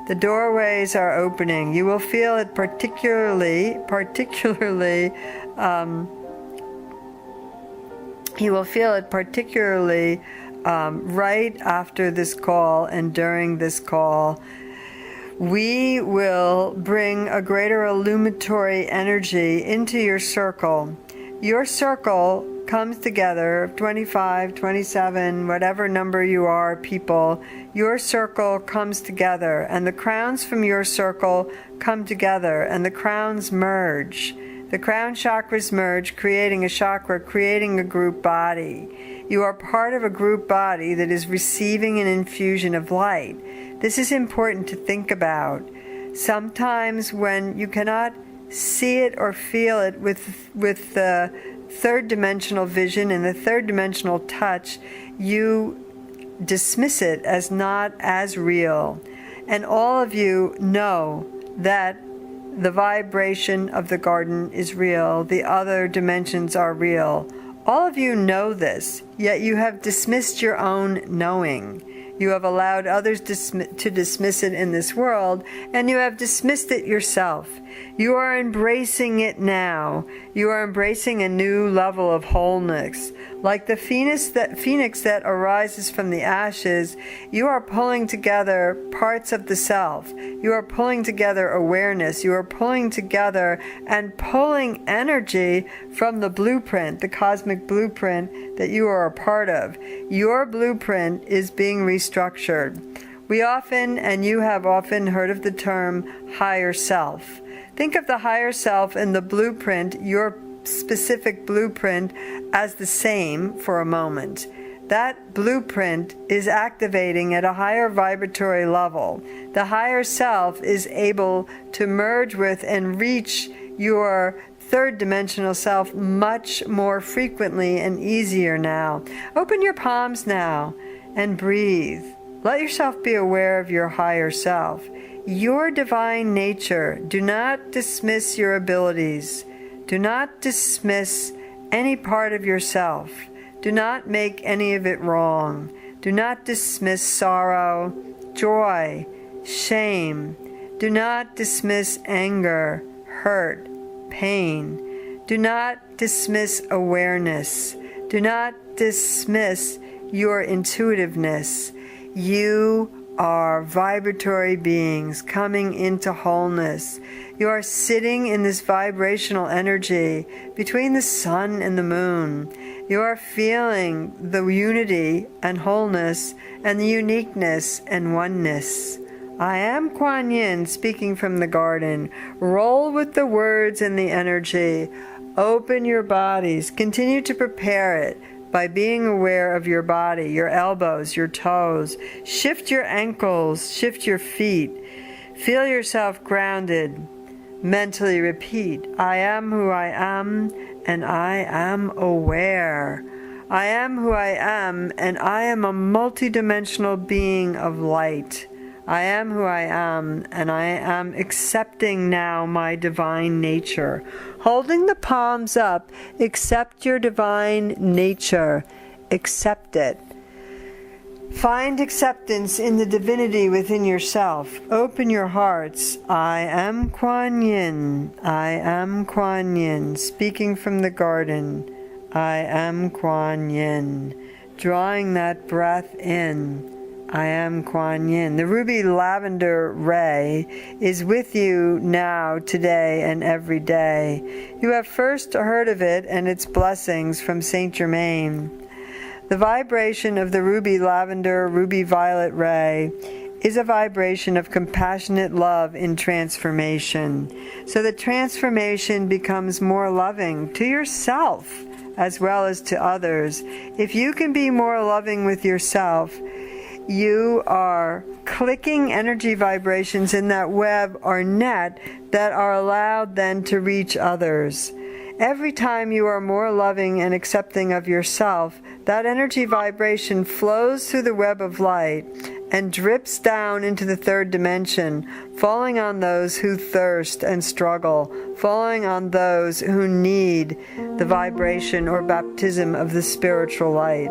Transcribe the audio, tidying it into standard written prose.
The doorways are opening. You will feel it particularly, right after this call and during this call. We will bring a greater illuminatory energy into your circle. Your circle comes together, 25, 27, whatever number you are, people. Your circle comes together, and the crowns from your circle come together, and the crowns merge. The crown chakras merge, creating a chakra, creating a group body. You are part of a group body that is receiving an infusion of light. This is important to think about. Sometimes when you cannot see it or feel it with the third dimensional vision and the third dimensional touch, you dismiss it as not as real. And all of you know that the vibration of the garden is real. The other dimensions are real. All of you know this, yet you have dismissed your own knowing. You have allowed others to dismiss it in this world, and you have dismissed it yourself. You are embracing it now. You are embracing a new level of wholeness. Like the phoenix that arises from the ashes, you are pulling together parts of the self. You are pulling together awareness. You are pulling together and pulling energy from the blueprint, the cosmic blueprint that you are a part of. Your blueprint is being restructured. We often, and you have often heard of the term higher self. Think of the higher self and the blueprint, your specific blueprint, as the same for a moment. That blueprint is activating at a higher vibratory level. The higher self is able to merge with and reach your third dimensional self much more frequently and easier now. Open your palms now and breathe. Let yourself be aware of your higher self. Your divine nature. Do not dismiss your abilities. Do not dismiss any part of yourself. Do not make any of it wrong. Do not dismiss sorrow, joy, shame. Do not dismiss anger, hurt, pain. Do not dismiss awareness. Do not dismiss your intuitiveness. You are vibratory beings coming into wholeness. You are sitting in this vibrational energy between the sun and the moon. You are feeling the unity and wholeness and the uniqueness and oneness. I am Quan Yin, speaking from the garden. Roll with the words and the energy. Open your bodies. Continue to prepare it by being aware of your body, your elbows, your toes. Shift your ankles, shift your feet. Feel yourself grounded. Mentally repeat, I am who I am, and I am aware. I am who I am, and I am a multidimensional being of light. I am who I am, and I am accepting now my divine nature. Holding the palms up, accept your divine nature. Accept it. Find acceptance in the divinity within yourself. Open your hearts. I am Quan Yin. I am Quan Yin. Speaking from the garden. I am Quan Yin. Drawing that breath in. I am Quan Yin. The ruby lavender ray is with you now, today, and every day. You have first heard of it and its blessings from Saint Germain. The vibration of the ruby lavender, ruby violet ray is a vibration of compassionate love in transformation. So that transformation becomes more loving to yourself as well as to others. If you can be more loving with yourself, you are clicking energy vibrations in that web or net that are allowed then to reach others. Every time you are more loving and accepting of yourself, that energy vibration flows through the web of light and drips down into the third dimension, falling on those who thirst and struggle, falling on those who need the vibration or baptism of the spiritual light.